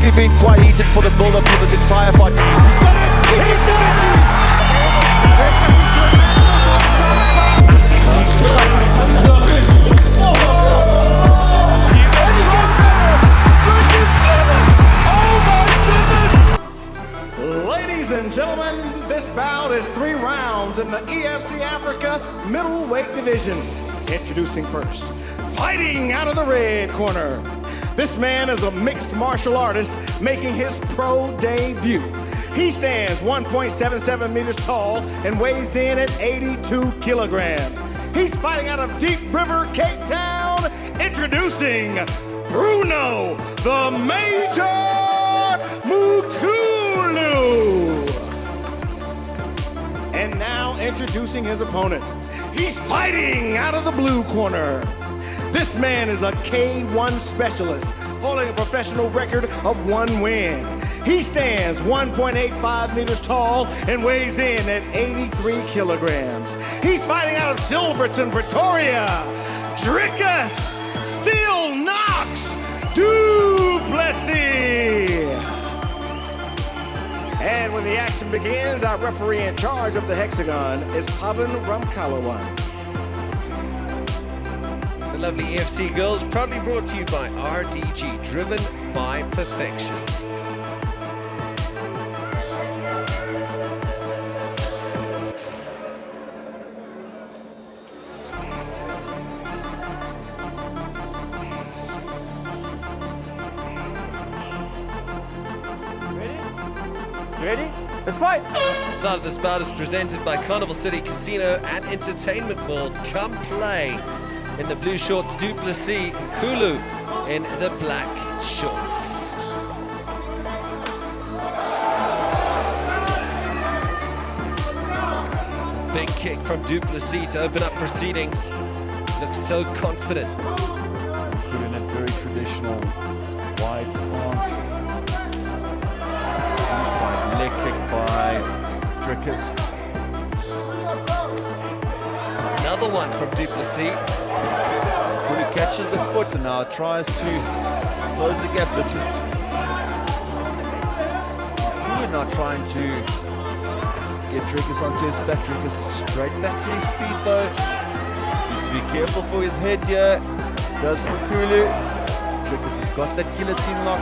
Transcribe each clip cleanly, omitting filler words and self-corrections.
actually been quite heated for the build-up of this entire fight. He's got it! He's got it! Ladies and gentlemen, this bout is 3 rounds in the EFC Africa middleweight division. Introducing first, fighting out of the red corner. This man is a mixed martial artist making his pro debut. He stands 1.77 meters tall and weighs in at 82 kilograms. He's fighting out of Deep River, Cape Town. Introducing Bruno the Major Mukulu. And now introducing his opponent. He's fighting out of the blue corner. This man is a K1 specialist, holding a professional record of 1 win. He stands 1.85 meters tall and weighs in at 83 kilograms. He's fighting out of Silverton, Pretoria. Drickus Steel Knox Duplessis. And when the action begins, our referee in charge of the hexagon is Pavan Ramkalawan. The lovely EFC girls, proudly brought to you by RDG, driven by perfection. Ready? Let's fight! The start of this bout is presented by Carnival City Casino and Entertainment World. Come play in the blue shorts, Duplessis, Kulu in the black shorts. Big kick from Duplessis to open up proceedings. Looks so confident. Put in a very traditional wide stance. Inside leg kick by Drickus. Another one from Duplessis. Kulu catches the foot and now tries to close the gap. This is Kulu now trying to get Drickus onto his back. Drickus straight back to his feet though. Needs to be careful for his head here. Does for Kulu. Drickus has got that guillotine lock.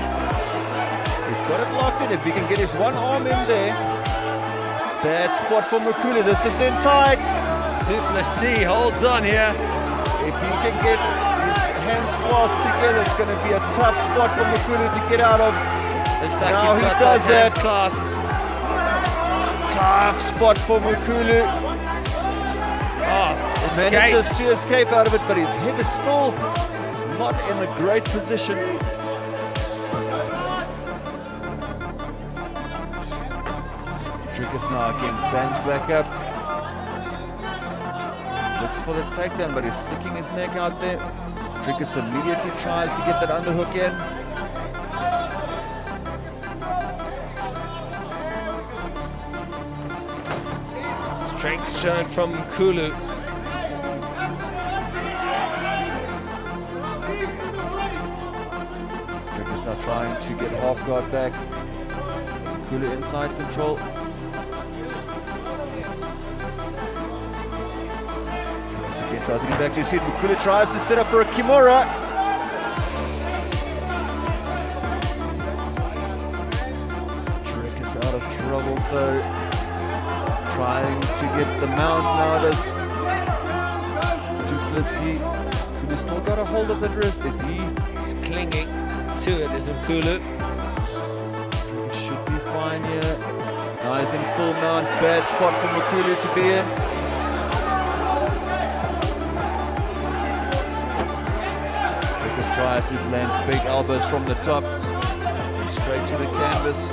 He's got it locked in. If he can get his one arm in there. Bad spot for Mukulu. This is in tight. Duplessis holds on here. If he can get his hands clasped together, it's going to be a tough spot for Mukulu to get out of. Looks like Now he's he got does those hands it. clasped. Tough spot for Mukulu. Oh, Manages escapes. to escape out of it, but his head is still not in a great position. Drickus now again stands back up. Looks for the takedown, but he's sticking his neck out there. Drickus immediately tries to get that underhook in. Strength shown from Kulu. Drickus now trying to get half guard back. Kulu inside control. Drickus again tries to get back to his feet. Kulu tries to set up for a Kimura. Drickus out of trouble though. Trying to get the mount now. Does Duplessis. Kulu's still got a hold of the wrist. If he He's clinging to it, isn't Kulu? should be fine here. Now he's in full mount. Bad spot for Mukulu to be in. Drickus tries to land big elbows from the top. Straight to the canvas.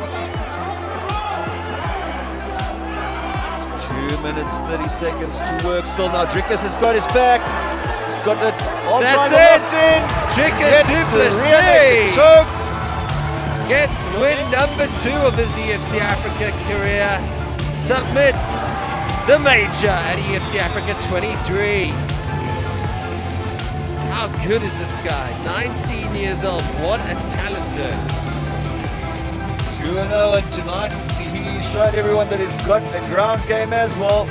2 minutes, 30 seconds to work still. Now Drickus has got his back. He's got it all That's locked in. Drickus Gets the Duplessis rear naked choke. gets win number 2 of his EFC Africa career. Submits the major at EFC Africa 23. How good is this guy? 19 years old. What a talent, dude. Even though tonight he showed everyone that he's got a ground game as well.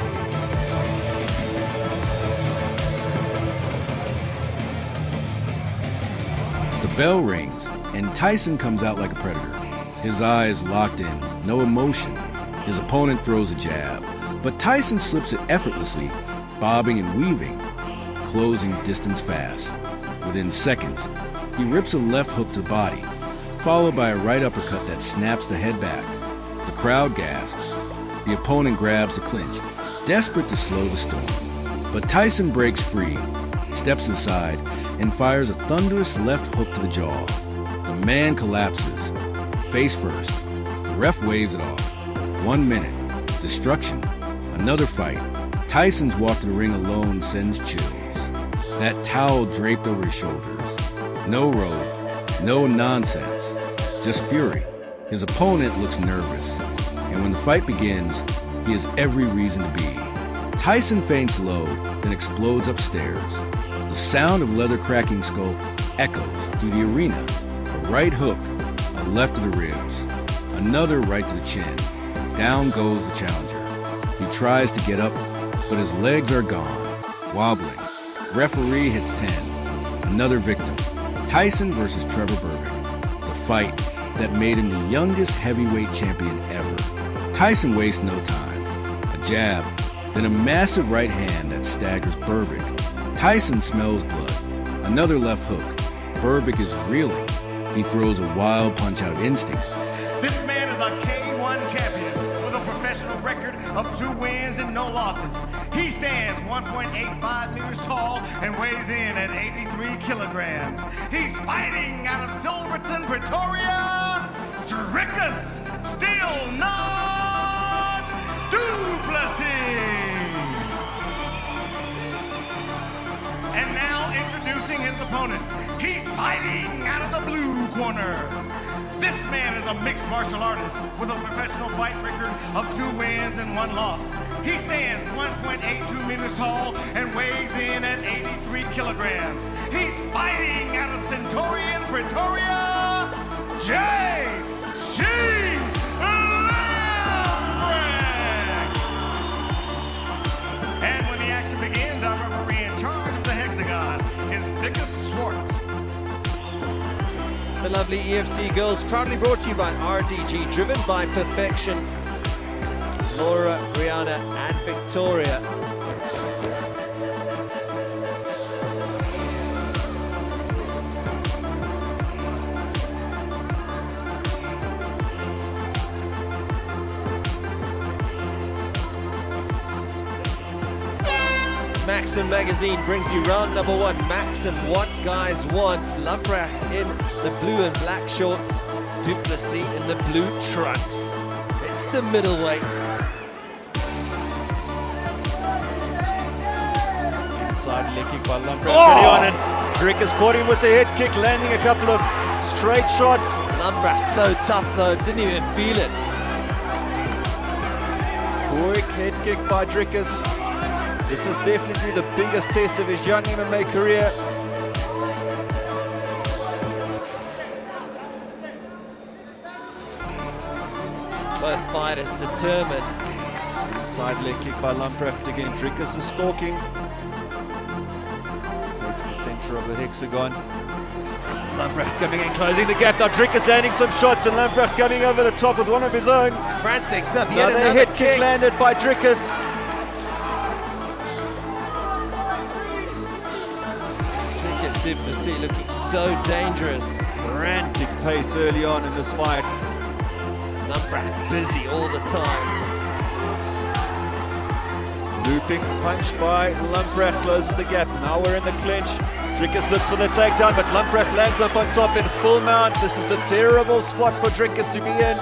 The bell rings, and Tyson comes out like a predator. His eyes locked in, no emotion. His opponent throws a jab, but Tyson slips it effortlessly, bobbing and weaving, closing distance fast. Within seconds, he rips a left hook to the body, followed by a right uppercut that snaps the head back. The crowd gasps. The opponent grabs the clinch, desperate to slow the storm. But Tyson breaks free, steps inside, and fires a thunderous left hook to the jaw. The man collapses, face first. The ref waves it off. 1 minute. Destruction. Another fight. Tyson's walk to the ring alone sends chills. That towel draped over his shoulders. No robe, no nonsense, just fury. His opponent looks nervous, and when the fight begins, he has every reason to be. Tyson feints low, then explodes upstairs. The sound of leather cracking skull echoes through the arena. A right hook, a left to the ribs, another right to the chin. Down goes the challenger. He tries to get up, but his legs are gone, wobbling. Referee hits 10. Another victim. Tyson versus Trevor Berbick. The fight that made him the youngest heavyweight champion ever. Tyson wastes no time. A jab, then a massive right hand that staggers Berbick. Tyson smells blood. Another left hook. Berbick is reeling. He throws a wild punch-out instinct. This man is a K1 champion with a professional record of 2 wins and no losses. He stands 1.85 meters tall and weighs in at 83 kilograms. He's fighting out of Silverton, Pretoria, Drickus Steel Knox Duplessis. And now introducing his opponent. He's fighting out of the blue corner. This man is a mixed martial artist with a professional fight record of 2 wins and 1 loss. He stands 1.82 meters tall and weighs in at 83 kilograms. He's fighting out of Centurion, Pretoria, J.C. Lambrecht. And when the action begins, our referee in charge of the hexagon is Vickers Schwartz. The lovely EFC girls, proudly brought to you by RDG, driven by perfection. Laura, Rihanna, and Victoria. Maxim magazine brings you round number 1. Maxim, what guys want. Lambrecht in the blue and black shorts. Duplessis in the blue trunks. It's the middleweights. Inside leg kick by Lambrecht. And Drickus caught him with the head kick, landing a couple of straight shots. Lambrecht so tough though, didn't even feel it. Quick head kick by Drickus. This is definitely the biggest test of his young MMA career. Both fighters determined. Side leg kick by Lambrecht again. Drickus is stalking. Towards the center of the hexagon. Lambrecht coming in, closing the gap. Now Drickus landing some shots and Lambrecht coming over the top with one of his own. Frantic stuff. He had Another another head kick landed by Drickus. Duplessis looking so dangerous. Frantic pace early on in this fight. Lambrecht busy all the time. Looping punch by Lambrecht closes the gap. Now we're in the clinch. Drickus looks for the takedown, but Lambrecht lands up on top in full mount. This is a terrible spot for Drickus to be in.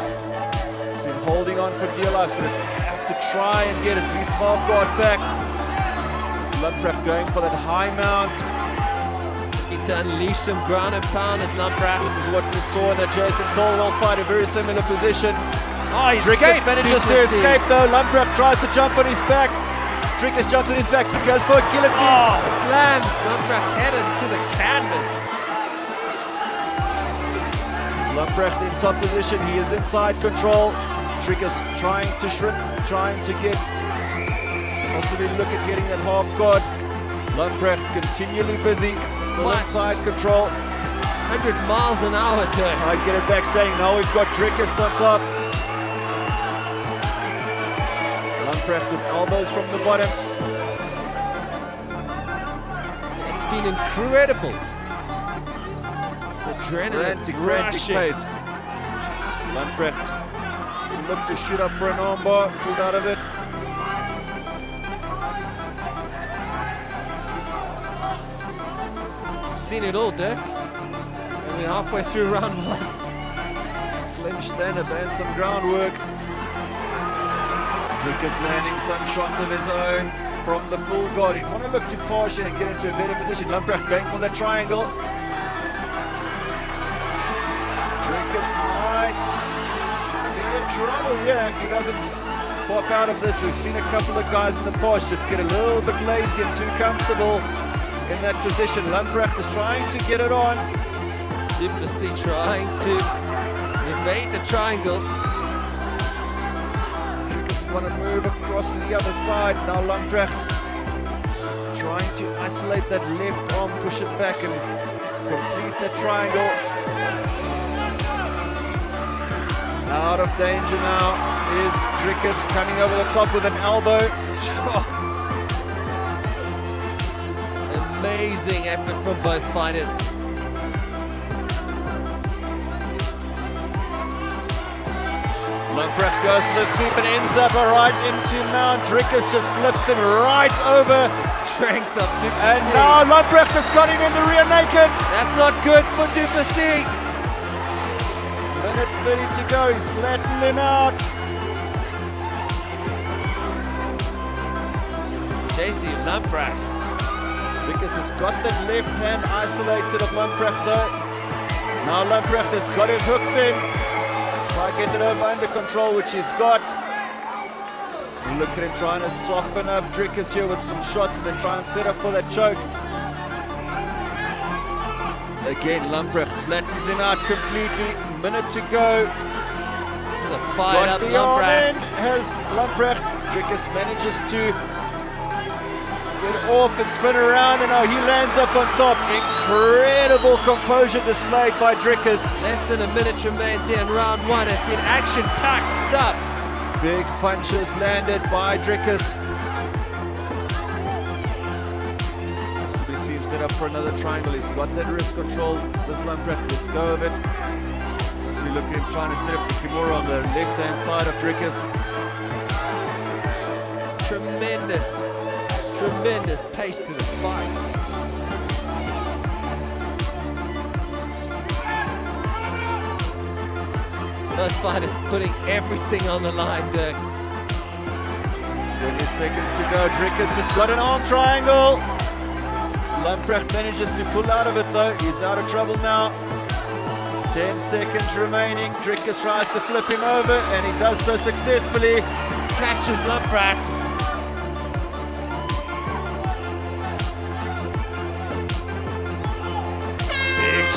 He's been holding on for dear life. He's going to have to try and get at least half guard back. Lambrecht going for that high mount. To unleash some ground and pound as Lambrecht. This is what we saw in the Jason Colwell fight, a very similar position. Oh, he Drickus manages to escape though. Lambrecht tries to jump on his back. Drickus jumps on his back, he goes for a guillotine. Oh, slams Lambrecht's head into the canvas. Lamprecht in top position, he is inside control. Drickus trying to shrink, trying to get, possibly look at getting that half guard. Lamprecht continually busy, still inside control. 100 miles an hour, Dirk. Try to get it back standing. Now we've got Drickus on top. Lamprecht with elbows from the bottom. It's been incredible. Adrenaline rushing. Pace. Lamprecht looked to shoot up for an armbar, pulled out of it. Seen it all, Dirk. And we're halfway through round one. Clinch then, and some groundwork. Drickus landing some shots of his own from the full guard. He'd want to look to partial and get into a better position. Lamprecht going for the triangle. Drickus might be in trouble, yeah, if he doesn't pop out of this. We've seen a couple of guys in the past just get a little bit lazy and too comfortable in that position. Lamprecht is trying to get it on. Du Plessis trying to evade the triangle. Drickus want to move across to the other side. Now Lamprecht trying to isolate that left arm, push it back and complete the triangle. Out of danger now is Drickus, coming over the top with an elbow. Amazing effort from both fighters. Lamprecht goes to the sweep and ends up right into Mount. Drickus just flips him right over. Strength of Du Plessis. And now Lamprecht has got him in the rear naked. That's not good for Du Plessis. Minute 30 to go, he's flattened him out. JC Lamprecht. Drickus has got that left hand isolated of Lamprecht though. Now Lamprecht has got his hooks in. Try to get it over under control, which he's got. Look at him trying to soften up Drickus here with some shots and then try and set up for that choke. Again, Lamprecht flattens him out completely. Minute to go. Fired up Lamprecht. Has Lamprecht. Drickus manages to get off and spin around, and now he lands up on top. Incredible composure displayed by Drickus. Less than a minute remains here in round one. It's been action-packed stuff. Big punches landed by Drickus. So we see him set up for another triangle. He's got that wrist control. This Lamprecht, let's go of it. So we look at him trying to set up the Kimura on the left-hand side of Drickus. Tremendous pace to the fight. Both fighters putting everything on the line, Dirk. 20 seconds to go. Drickus has got an arm triangle. Lamprecht manages to pull out of it though. He's out of trouble now. 10 seconds remaining. Drickus tries to flip him over and he does so successfully. Catches Lamprecht.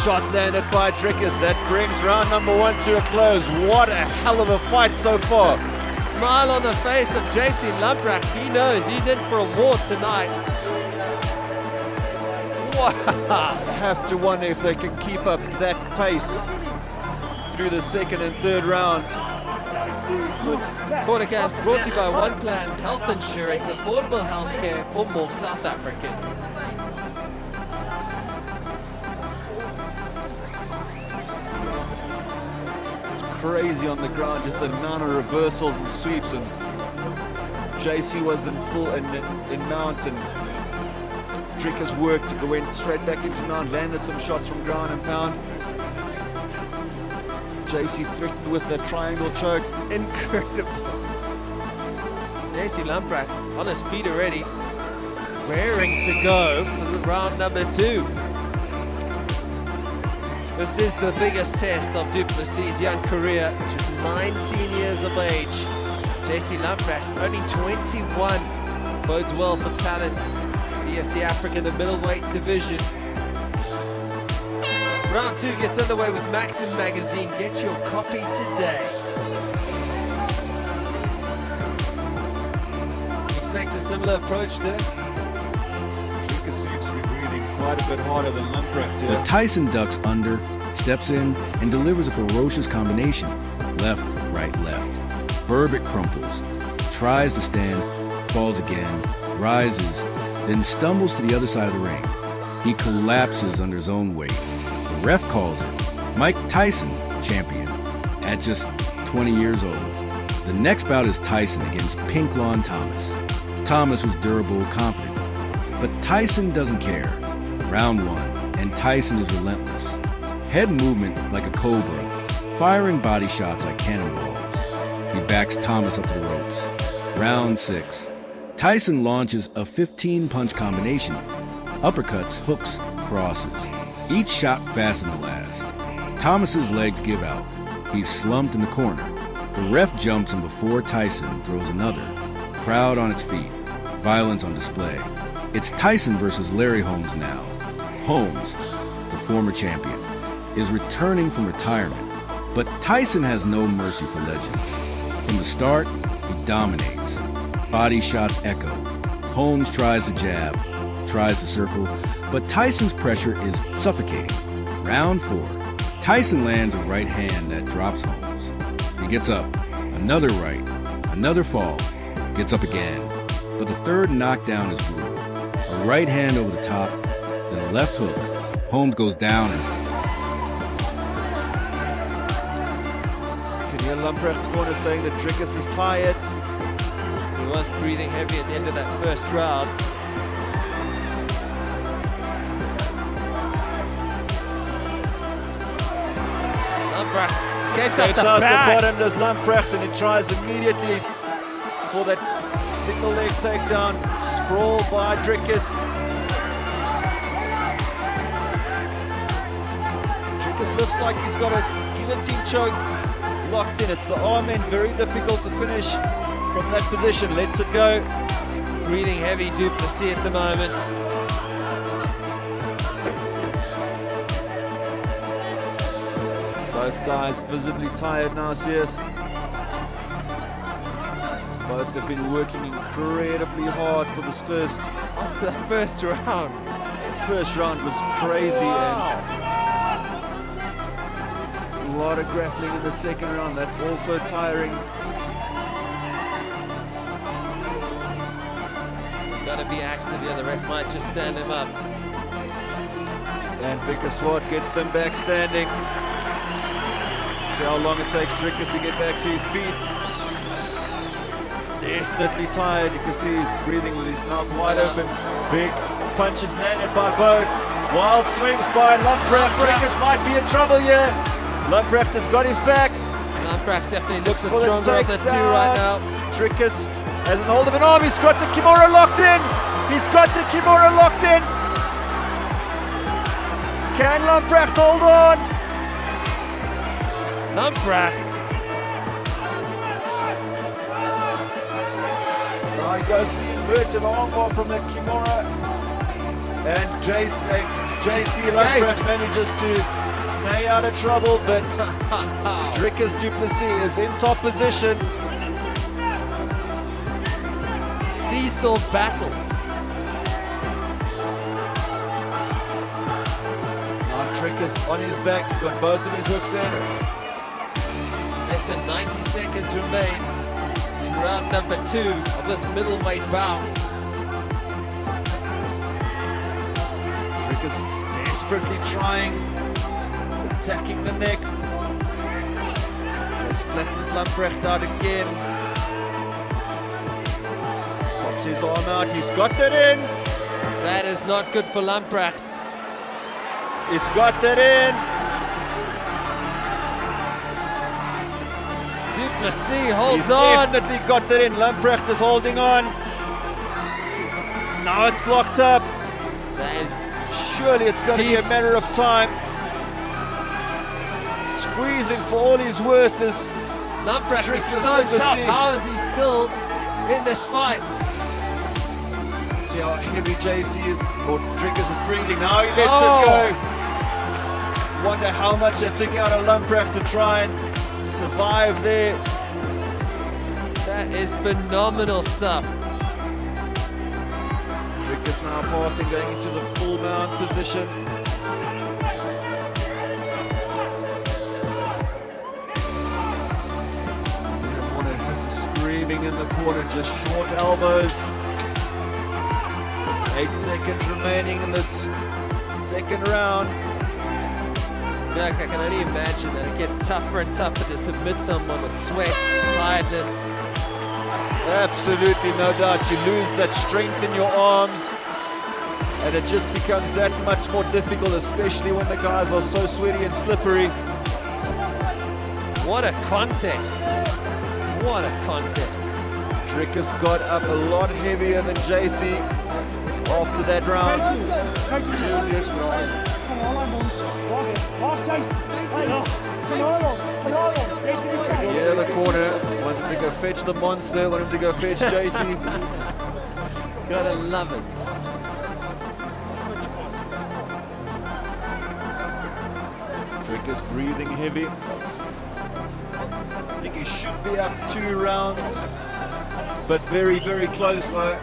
Shots landed by Drickus. That brings round number one to a close. What a hell of a fight so far. Smile on the face of JC Lamprecht. He knows he's in for a war tonight. Wow. Have to wonder if they can keep up that pace through the second and third rounds. Corner Camps brought to you by One Plan Health Insurance, affordable healthcare for more South Africans. Crazy on the ground, just the amount of reversals and sweeps, and JC was in full in mount, and Drickus worked, went straight back into mount, landed some shots from ground and pound. JC threatened with the triangle choke. Incredible. JC Lamprecht on his feet already, raring to go for round number two. This is the biggest test of Du Plessis' young career, just 19 years of age. JC Lamprecht, only 21, bodes well for talent. EFC Africa in the middleweight division. Round 2 gets underway with Maxim magazine. Get your copy today. Expect a similar approach to Drickus seems to be breathing quite a bit harder than Lamprecht here. But Tyson ducks under, steps in, and delivers a ferocious combination. Left, right, left. Burbot crumples, tries to stand, falls again, rises, then stumbles to the other side of the ring. He collapses under his own weight. The ref calls it Mike Tyson champion at just 20 years old. The next bout is Tyson against Pink Lawn Thomas. Thomas was durable, confident, but Tyson doesn't care. Round 1, and Tyson is relentless. Head movement like a cobra, firing body shots like cannonballs. He backs Thomas up to the ropes. Round 6. Tyson launches a 15-punch combination. Uppercuts, hooks, crosses. Each shot faster than the last. Thomas's legs give out. He's slumped in the corner. The ref jumps him before Tyson throws another. Crowd on its feet. Violence on display. It's Tyson versus Larry Holmes now. Holmes, the former champion, is returning from retirement. But Tyson has no mercy for legends. From the start, he dominates. Body shots echo. Holmes tries to jab, tries to circle, but Tyson's pressure is suffocating. Round 4. Tyson lands a right hand that drops Holmes. He gets up. Another right. Another fall. Gets up again. But the third knockdown is brutal. A right hand over the top, then a left hook. Holmes goes down and Can hear Lamprecht's corner saying that Drickus is tired. He was breathing heavy at the end of that first round. Lamprecht escapes up the out back. the bottom, does Lamprecht, and he tries immediately for that single leg takedown. Sprawl by Drickus. Drickus looks like he's got a guillotine choke locked in. It's the arm end, very difficult to finish from that position. Lets it go. Breathing heavy Duplessis at the moment. Both guys visibly tired now, Sears. Both have been working incredibly hard for this first. After that first round. First round was crazy and a lot of grappling in the second round. That's also tiring. Got to be active here. The ref might just stand him up. And Victor Swart gets them back standing. See how long it takes Drickus to get back to his feet. Definitely tired. You can see he's breathing with his mouth wide open. Big punches landed by both. Wild swings by Lamprecht. Drickus might be in trouble here. Lamprecht has got his back. Lamprecht definitely looks the for the stronger of the two right now. Drickus has a hold of an arm. He's got the Kimura locked in. He's got the Kimura locked in. Can Lamprecht hold on? Lamprecht. Now he goes to the inverted armbar from the Kimura. And JC Lamprecht manages to stay out of trouble, but Drickus Duplessis is in top position. Seesaw battle. Now Drickus on his back, he's got both of his hooks in. Less than 90 seconds remain in round number 2 of this middleweight bout. Drickus desperately trying, attacking the neck. Has flattened Lamprecht out again. Pops his arm out, he's got that in. That is not good for Lamprecht. He's got that in. Duplessis holds He's on. definitely got that in. Lamprecht is holding on. Now it's locked up. That is Surely it's going to be a matter of time. Squeezing for all he's worth is Lamprecht is Drickus so Duplessis. tough. How is he still in this fight? See how heavy JC is, or Drickus is breathing. Now he lets it go. wonder how much it took out of Lamprecht to try and survive there. That is phenomenal stuff. Drickus now passing, going into the full mount position. Screaming in the corner, just short elbows. 8 seconds remaining in this second round. Jack, I can only imagine that it gets tougher and tougher to submit someone with sweat, tiredness. Absolutely, no doubt. You lose that strength in your arms, and it just becomes that much more difficult, especially when the guys are so sweaty and slippery. What a contest. What a contest. Drickus got up a lot heavier than JC after that round. Yeah, the corner wants to go fetch the monster, want him to go fetch JC. Gotta love it. Drickus breathing heavy. I think he should be up 2 rounds, but very, very close though.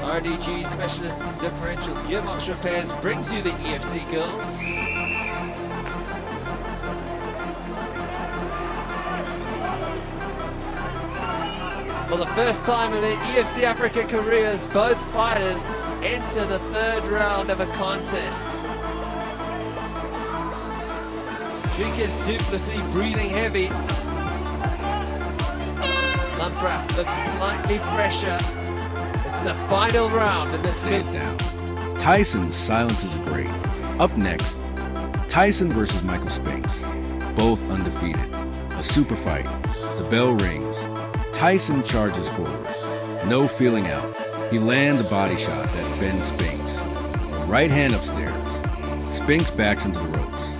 RDG Specialists in Differential Gearbox Repairs brings you the EFC girls. For the first time in their EFC Africa careers, both fighters enter the 3rd round of a contest. Drickus du Plessis breathing heavy. Lamprecht looks slightly fresher. It's the final round in this Stays down. Tyson silences a great. Up next, Tyson versus Michael Spinks. Both undefeated. A super fight. The bell rings. Tyson charges forward. No feeling out. He lands a body shot that bends Spinks. A right hand upstairs. Spinks backs into the ropes.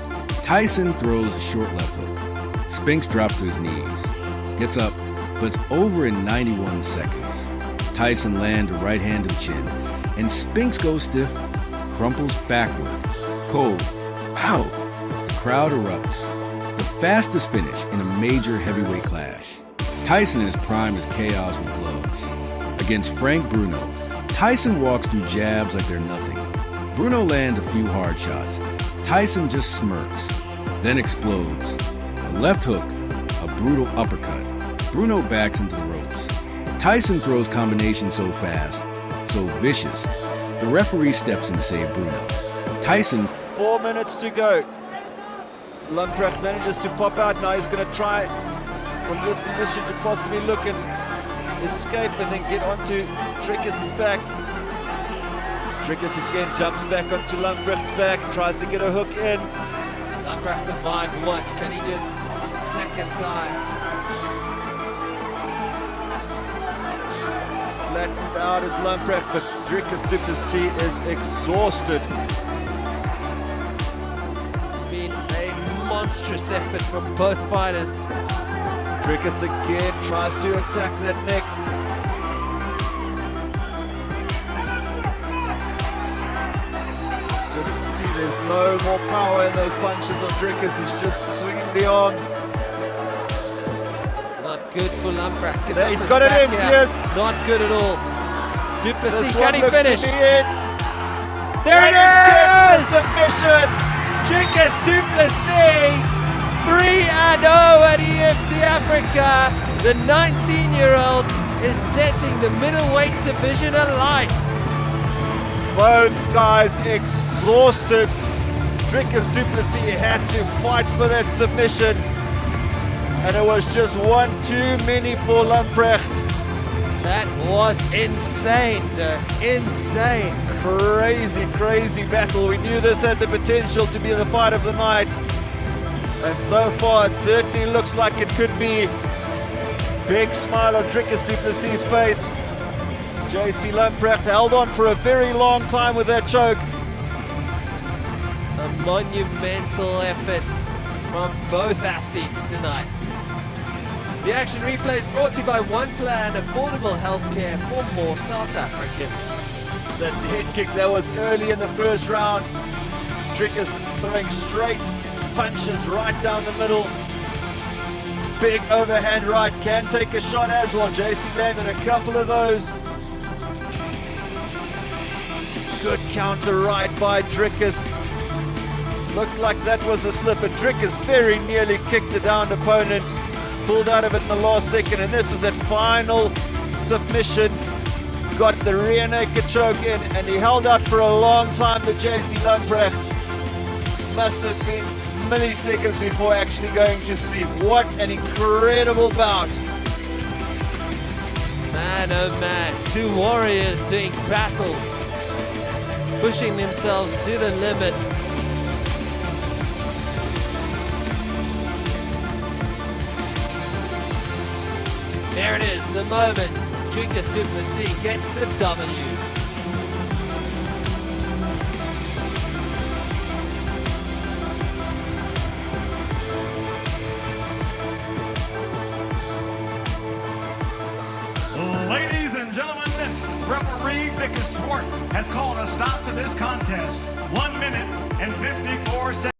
Tyson throws a short left hook. Spinks drops to his knees. Gets up, but it's over in 91 seconds. Tyson lands a right hand to the chin, and Spinks goes stiff, crumples backward. Cold. Pow! The crowd erupts. The fastest finish in a major heavyweight clash. Tyson is prime as chaos with gloves. Against Frank Bruno, Tyson walks through jabs like they're nothing. Bruno lands a few hard shots. Tyson just smirks, then explodes. A left hook, a brutal uppercut. Bruno backs into the ropes. Tyson throws combinations so fast, so vicious. The referee steps in to save Bruno. Tyson. 4 minutes to go. Lamprecht manages to pop out. Now he's going to try from this position to possibly look and escape and then get onto Drickus' back. Drickus again jumps back onto Lamprecht's back, tries to get a hook in. Lamprecht survived once. Can he do it a second time? Flattened out as Lamprecht, but Drickus du Plessis is exhausted. It's been a monstrous effort from both fighters. Drickus again tries to attack that neck. Just see there's no more power in those punches of Drickus. He's just swinging the arms. Not good for Lamprecht. He's got it in, yes. Not good at all. Du Plessis, This can one he looks finish? to be in. There it is! Submission! Drickus du Plessis, 3-0 at EFC Africa. The 19-year-old is setting the middleweight division alight. Both guys exhausted. Drickus du Plessis had to fight for that submission, and it was just one too many for Lamprecht. That was insane, insane. Crazy, crazy battle. We knew this had the potential to be the fight of the night, and so far it certainly looks like it could be. Big smile on Drickus du Plessis' face. JC Lamprecht held on for a very long time with that choke. A monumental effort from both athletes tonight. The action replay is brought to you by One Plan, affordable healthcare for more South Africans. That's the head kick that was early in the first round. Drickus throwing straight punches right down the middle. Big overhand right, can take a shot as well. JC landed a couple of those. Good counter right by Drickus. Looked like that was a slip, and Drickus very nearly kicked the downed opponent. Pulled out of it in the last second, and this was that final submission. Got the rear naked choke in, and he held out for a long time, the JC Lamprecht. Must have been milliseconds before actually going to sleep. What an incredible bout. Man, oh man, two warriors doing battle, pushing themselves to the limit. There it is, the moment. Drickus du Plessis gets the W. Ladies and gentlemen, referee Vickers Swart has called a stop to this contest. 1 minute and 54 seconds.